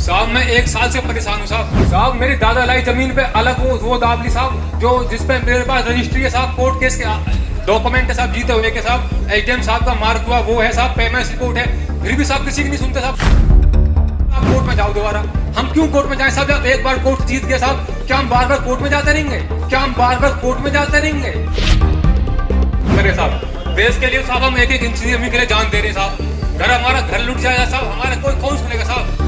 साहब मैं 1 साल से परेशान हूँ साहब मेरी दादा लाई जमीन पे अलग वो दाब ली साहब, जो जिसपे मेरे पास रजिस्ट्री है साहब, कोर्ट केस के डॉक्यूमेंट है साहब, जीते हुए के साहब, एचडीएम साहब का मार्क हुआ वो है साहब, पेमेंट रिपोर्ट है, फिर भी साहब किसी की नहीं सुनते साहब। आप कोर्ट में जाओ दोबारा, हम क्यों कोर्ट में जाएं साहब? जब एक बार कोर्ट जीत गए साहब, क्या हम बार बार कोर्ट में जाते रहेंगे? क्या हम बार बार कोर्ट में जाते रहेंगे? मेरे साहब देश के लिए साहब हम एक एक इंच जमीन के लिए जान दे रहे हैं साहब, घर हमारा घर लुट जाएगा साहब, हमारा कोई कौन सुनेगा साहब?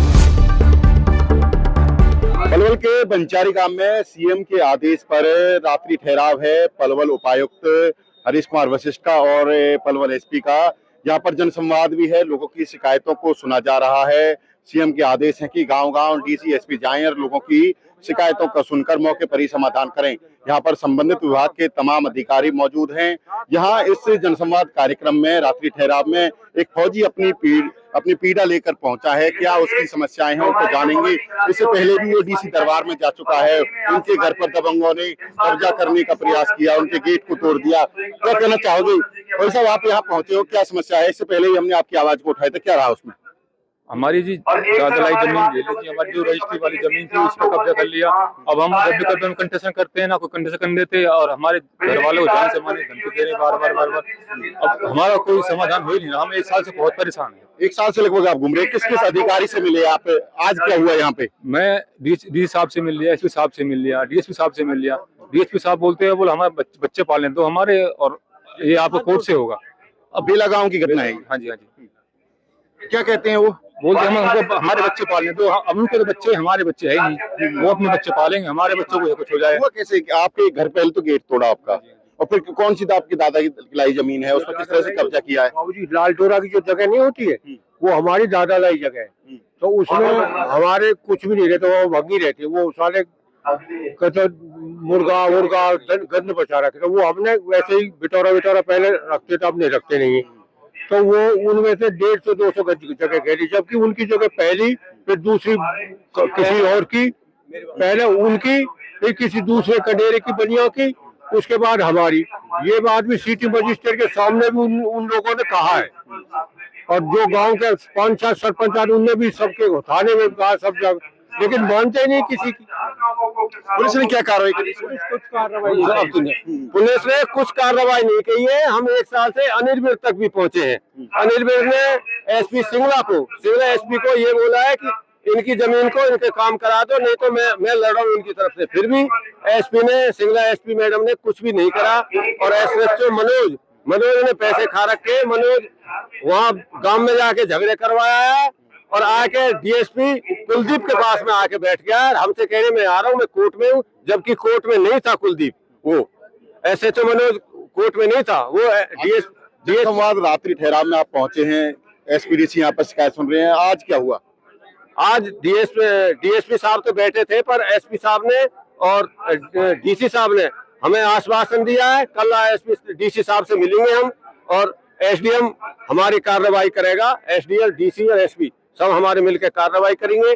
पलवल के बंचारी गांव में सीएम के आदेश पर रात्रि ठहराव है पलवल उपायुक्त हरीश कुमार वशिष्ठ का और पलवल एसपी का। यहाँ पर जनसंवाद भी है, लोगों की शिकायतों को सुना जा रहा है। सीएम के आदेश है कि गांव-गांव डीसी एसपी जाएं और लोगों की शिकायतों को सुनकर मौके पर ही समाधान करें। यहाँ पर संबंधित विभाग के तमाम अधिकारी मौजूद हैं। यहाँ इस जनसंवाद कार्यक्रम में रात्रि ठहराव में एक फौजी अपनी पीड़ा लेकर पहुंचा है। क्या उसकी समस्याएं हैं उनको जानेंगे। इससे पहले भी वो डीसी दरबार में जा चुका है, उनके घर पर दबंगों ने कब्जा करने का प्रयास किया, उनके गेट को तोड़ दिया। क्या कहना चाहोगे भाई साहब, आप यहाँ पहुंचे हो, क्या समस्या है? इससे पहले ही हमने आपकी आवाज को उठाया था, क्या रहा उसमें? हमारी जी दादलाई जमीन ले ली थी, हमारी जो रजिस्ट्री वाली जमीन थी उस पर कब्जा कर लिया। अब हम जब भी कभी हम कंटेस्ट करते हैं ना, कोई कंटेस्ट करने देते और हमारे घर वालों को जान से मारने धमकी दे रहे बार बार। अब हमारा कोई समाधान हो ही नहीं रहा, हम 1 साल से बहुत परेशान है। 1 साल से लगभग आप घूम रहे हैं, किस किस अधिकारी से मिले आप? आज क्या हुआ यहाँ पे? मैं डी साहब से मिल लिया, एसपी साहब से मिल लिया, डीएसपी साहब से मिल लिया। डीएसपी साहब बोलते हैं बोले हमारे बच्चे पालें तो हमारे, और ये आपको कोर्ट से होगा। अब बेला गाँव की घटना है। हाँ जी। क्या कहते हैं वो? बोलते हम हमको हमारे बच्चे पालें तो अब उनके तो बच्चे, हमारे बच्चे है ही नहीं, वो अपने बच्चे पालेंगे, हमारे बच्चों को कुछ हो जाए। वो कैसे? आपके घर पहले तो गेट तोड़ा आपका, और फिर कौन सी आपकी दादा की लाई जमीन है, उस पर किस तरह से कब्जा किया है? बाबूजी लाल टोरा की जो जगह नहीं होती है वो हमारी दादा लाई जगह है, तो उसमें हमारे कुछ भी नहीं रहते, वो भंगी रहती है। वो सारे मुर्गा गंद बचा रखे, तो वो हमने वैसे ही बिटोरा पहले रखते थे, अब नहीं रखते नहीं। तो वो उनमें से 150-200 गज की जगह घेरी, जबकि उनकी जगह पहली, फिर दूसरी किसी और की, पहले उनकी, फिर किसी दूसरे कडेरे की बनिया की, उसके बाद हमारी। ये बात भी सिटी मजिस्ट्रेट के सामने भी उन लोगों ने कहा है, और जो गांव के 5-6 सरपंच आदमी उनने भी सबके थाने में कहा, सब जगह, लेकिन मानते नहीं किसी की। पुलिस ने क्या कार्रवाई करी? पुलिस ने कुछ कार्रवाई नहीं की है। हम 1 साल से अनिल विर्क तक भी पहुंचे हैं। अनिल विर्क ने सिंगला एसपी को ये बोला है कि इनकी जमीन को इनके काम करा दो, नहीं तो मैं लड़ रहा हूँ इनकी तरफ से। फिर भी सिंगला एसपी मैडम ने कुछ भी नहीं करा, और एसएचओ मनोज ने पैसे खा रखे। मनोज वहाँ गांव में जाके झगड़े करवाया है, और आके डीएसपी कुलदीप के पास में आके बैठ गया, हमसे कहने में आ रहा हूँ मैं कोर्ट में हूँ, जबकि कोर्ट में नहीं था कुलदीप। वो एसएचओ मनोज कोर्ट में नहीं था, वो डीएस संवाद रात्रि ठहराव में आप पहुंचे हैं, एसपीडीसी यहाँ पर शिकायत सुन रहे हैं। आज क्या हुआ? आज डीएसपी साहब तो बैठे थे, पर एसपी साहब ने और डीसी साहब ने हमें आश्वासन दिया है कल एसपी डीसी साहब से मिलेंगे हम, और एसडीएम हमारी कार्रवाई करेगा। एसडीएम, डीसी और एसपी सब हमारे मिलकर कार्रवाई करेंगे,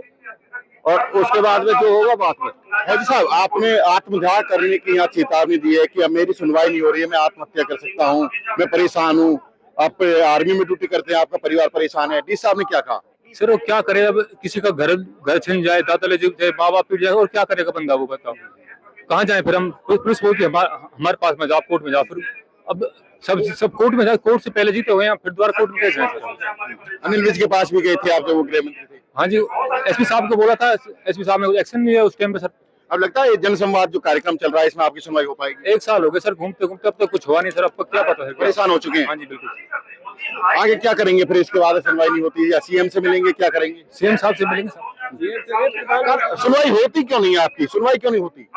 और उसके बाद में जो होगा बात में। हाजी साहब, आपने आत्मदाह करने की यहाँ चेतावनी दी है कि अब मेरी सुनवाई नहीं हो रही है, मैं आत्महत्या कर सकता हूँ, मैं परेशान हूँ। आप आर्मी में ड्यूटी करते हैं, आपका परिवार परेशान है, डी साहब ने क्या कहा? सर वो क्या करे, अब किसी का घर छिन जाए, दादा ले जाए, माँ बाप पीट जाए, और क्या करेगा बंदा, वो बताओ कहाँ जाए? फिर हम पुलिस बोलती है हमारे पास में जाओ, कोर्ट में जाओ। फिर अब सब कोर्ट में जाए, कोर्ट से पहले जीते हुए हैं, फिर दोबारा कोर्ट में कैसे जाए? अनिल विज के पास भी गए थे आप जब वो गृह मंत्री थे? हाँ जी, एसपी साहब को बोला था, एसपी साहब ने एक्शन नहीं है उस टाइम पे। सर अब लगता है ये जनसंवाद जो कार्यक्रम चल रहा है, इसमें आपकी सुनवाई हो पाएगी? 1 साल हो गए सर घूमते घूमते, अब तक कुछ हुआ नहीं सर। आपको क्या पता है? परेशान हो चुके हैं? हाँ जी बिल्कुल। आगे क्या करेंगे फिर? इसके बाद सुनवाई नहीं होती या सीएम से मिलेंगे, क्या करेंगे? सीएम साहब से मिलेंगे सर। सुनवाई होती क्यों नहीं है आपकी? सुनवाई क्यों नहीं होती?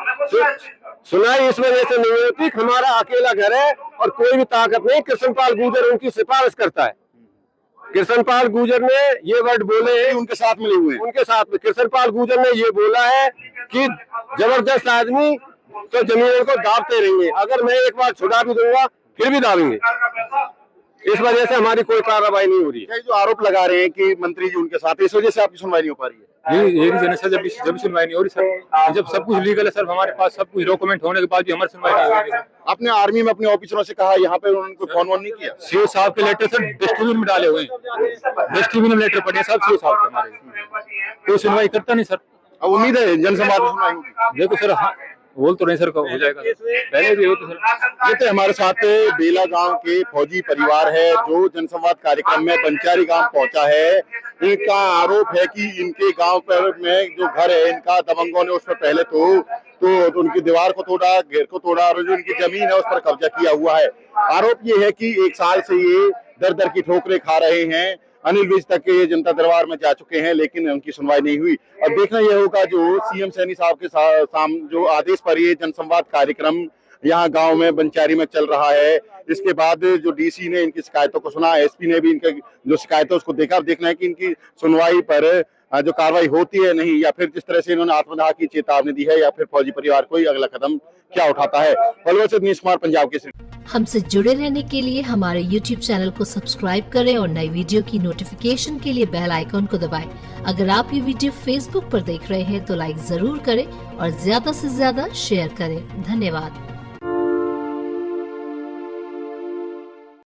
सुनाई इस वजह से नहीं होती, हमारा अकेला घर है और कोई भी ताकत नहीं। कृष्णपाल गुर्जर उनकी सिफारिश करता है। कृष्णपाल गुर्जर ने ये वर्ड बोले हैं, उनके साथ मिले हुए हैं। उनके साथ में कृष्णपाल गुर्जर ने ये बोला है कि जबरदस्त आदमी तो जमीन को दाबते रहेंगे, अगर मैं एक बार छुड़ा भी दूंगा फिर भी दाबेंगे। इस वजह से हमारी कोई कार्रवाई नहीं हो रही है। क्या जो आरोप लगा रहे हैं कि मंत्री जी उनके साथ, इस वजह से आपकी सुनवाई नहीं हो पा रही है? ये रीजन है सर, जब सुनवाई नहीं हो रही सर, जब सब कुछ लीगल है सर, हमारे पास सब कुछ डॉक्यूमेंट होने के बाद भी हमारी सुनवाई नहीं हो रही है। आपने आर्मी में अपने ऑफिसरों से कहा, यहाँ पे उन्होंने कोई फोन वोन नहीं किया? सीओ साहब के लेटर सर डस्टबिन में डाले हुए हैं, डस्टबिन में लेटर पड़े हैं सब सीओ साहब के हमारे, कोई सुनवाई करता नहीं सर। अब उम्मीद है जनसंवाद में सुनवाई होगी? देखो सर, हाँ बोल तो नहीं सर, हो जाएगा पहले भी हो तो सर। ये तो हमारे साथ बेला गांव के फौजी परिवार है जो जनसंवाद कार्यक्रम में बंचारी गांव पहुंचा है। इनका आरोप है कि इनके गांव पर में जो घर है इनका दबंगों ने उस पर पहले तो उनकी दीवार को तोड़ा, घेर को तोड़ा और जो इनकी जमीन है उस पर कब्जा किया हुआ है। आरोप ये है कि 1 साल से ये दर दर की ठोकरें खा रहे हैं। अनिल विज तक के जनता दरबार में जा चुके हैं लेकिन उनकी सुनवाई नहीं हुई। अब देखना यह होगा जो सीएम सैनी साहब के जो आदेश पर ये जनसंवाद कार्यक्रम यहाँ गांव में बंचारी में चल रहा है, इसके बाद जो डीसी ने इनकी शिकायतों को सुना, एसपी ने भी इनके जो शिकायतों उसको देखा। अब देखना है कि इनकी सुनवाई पर जो कार्रवाई होती है नहीं, या फिर जिस तरह से इन्होंने आत्मदाह की चेतावनी दी है, या फिर फौजी परिवार कोई अगला कदम क्या उठाता है। पलवल से दिनेश कुमार, पंजाब केसरी। हमसे जुड़े रहने के लिए हमारे YouTube चैनल को सब्सक्राइब करें और नई वीडियो की नोटिफिकेशन के लिए बेल आइकॉन को दबाएं। अगर आप ये वीडियो Facebook पर देख रहे हैं तो लाइक जरूर करें और ज्यादा से ज्यादा शेयर करें। धन्यवाद।